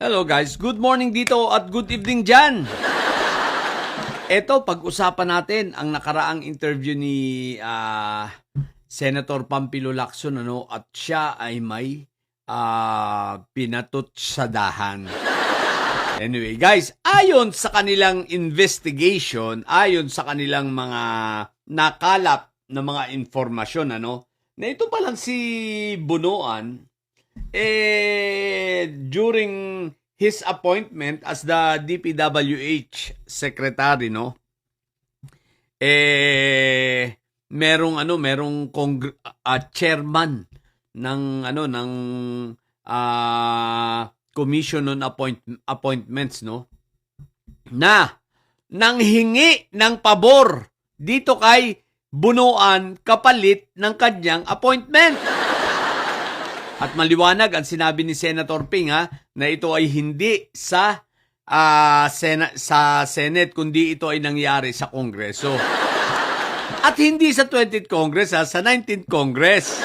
Hello guys, good morning dito at good evening dyan. Ito, pag-usapan natin ang nakaraang interview ni Senator Pampilo Lacson at siya ay may pinatutsadahan. Anyway guys, ayon sa kanilang investigation, ayon sa kanilang mga nakalap na mga informasyon, na ito palang si Bunuan, during his appointment as the DPWH secretary, merong chairman ng Commission on Appointments, na nanghingi ng pabor dito kay Bunuan kapalit ng kanyang appointment. At maliwanag ang sinabi ni Senator Ping na ito ay hindi sa Senate, kundi ito ay nangyari sa Kongreso. At hindi sa 20th Congress, sa 19th Congress.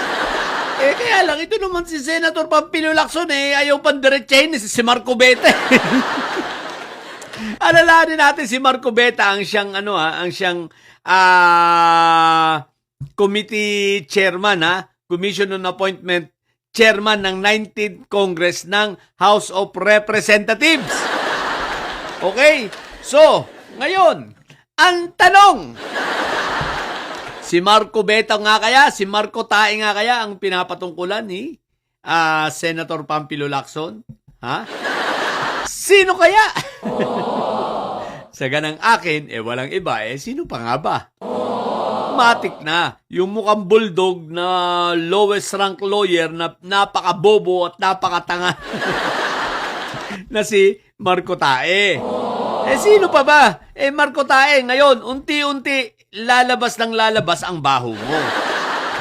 Kaya lang, ito naman si Senator Pampilo Lacson, ayaw pandiretsahin si Marco Beta. Alalahanin natin si Marco Beta ang siyang, committee chairman, Commission on Appointment chairman ng 19th Congress ng House of Representatives. Okay? So, ngayon, ang tanong, si Marco Beta nga kaya, si Marco Tae nga kaya ang pinapatungkulan ni Senator Pampilo Lacson? Sino kaya? Sa ganang akin, walang iba, sino pa nga ba? Matik na, yung mukhang bulldog na lowest rank lawyer na napakabobo at napakatanga na si Marco Tae. Sino pa ba? Marco Tae, ngayon, unti-unti lalabas ang baho mo.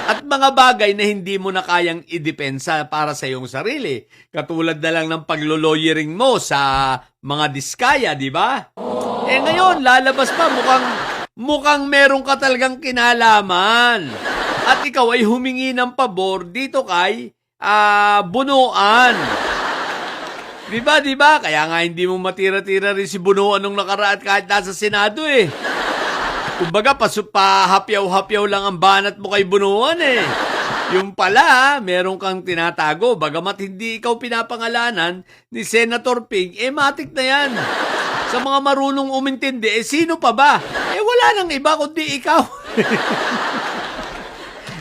At mga bagay na hindi mo na kayang idepensa para sa iyong sarili. Katulad na lang ng paglo-lawyering mo sa mga diskaya, di ba? Ngayon, lalabas pa, mukhang meron ka talagang kinalaman. At ikaw ay humingi ng pabor dito kay Bunuan. Diba? Kaya nga hindi mo matira-tira rin si Bunuan nung nakaraan kahit nasa Senado Kumbaga, pahapyaw-hapyaw lang ang banat mo kay Bunuan Yung pala, meron kang tinatago. Bagamat hindi ikaw pinapangalanan ni Senator Ping, matik na yan. Sa mga marunong umintindi, sino pa ba? Wala nang iba kundi ikaw.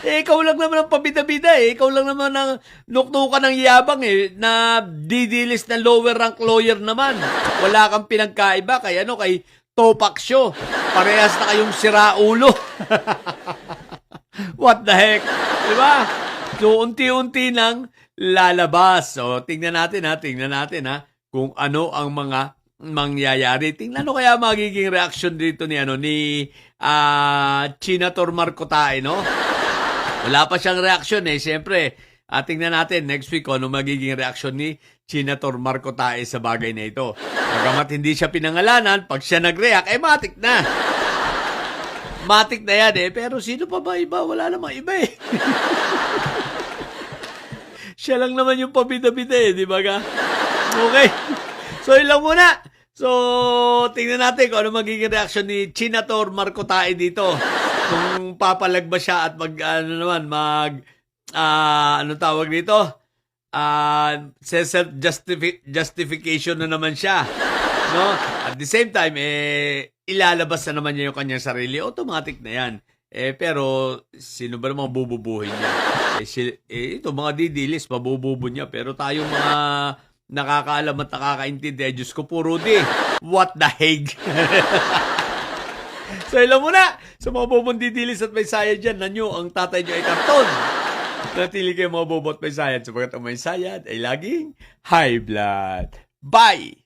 Ikaw lang naman ang pabida-bida Ikaw lang naman ang nuktukan ng yabang na didilis na lower rank lawyer naman. Wala kang pinagkaiba kay Topak Show. Parehas na kayong siraulo. What the heck? Diba? So, unti-unti nang lalabas. So, tingnan natin kung ano ang mga mangyayari. Tingnan kaya magiging reaction dito ni Senator Marco Tae, Wala pa siyang reaction Siyempre, tingnan natin next week ano magiging reaction ni Senator Marco Tae sa bagay na ito. Bagamat hindi siya pinangalanan, pag siya nag-react, matik na. Matik na yan pero sino pa ba iba? Wala namang iba Siya lang naman yung pabida-bida di ba ka? Okay. So, ilang muna. So, tingnan natin kung ano magiging reaction ni Senator Marco Tae dito. Kung papalag ba siya at tawag dito? Self-justification na naman siya. At the same time, ilalabas na naman niya yung kanyang sarili. Automatic na yan. Pero, sino ba namang bububuhin niya? Ito, mga didilis, mabububo niya. Pero tayong mga nakakaalam at nakakaintindi, Diyos ko po, Rudy. What the heck? So, ilan muna. Sa mga bobong didilis at may sayad dyan, ang tatay nyo ay karton. Natili kayo mga bobo at may sayad. Sapagat ang may sayad ay laging high blood. Bye!